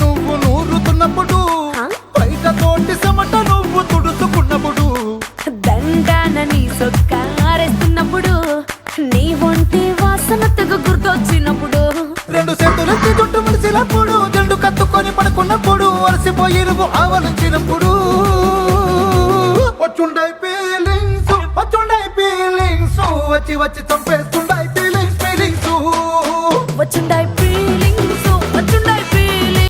నువ్వు నూరుతున్నప్పుడు బయట తోటి చెమట నువ్వు తుడుచుకున్నప్పుడు దండాన నీ సొక్కారేస్తున్నప్పుడు నీ ఒంటి వాసనతకు గుర్తొచ్చినప్పుడు రెండు చేతులెత్తి చుట్టు మలిసినప్పుడు జెండు కత్తుకొని పడుకున్నప్పుడు అలసిపోయి నువ్వు ఆవలించినప్పుడు వచ్చుండై ఫీలింగ్స్ వచ్చి వచ్చి చంపేస్తుండై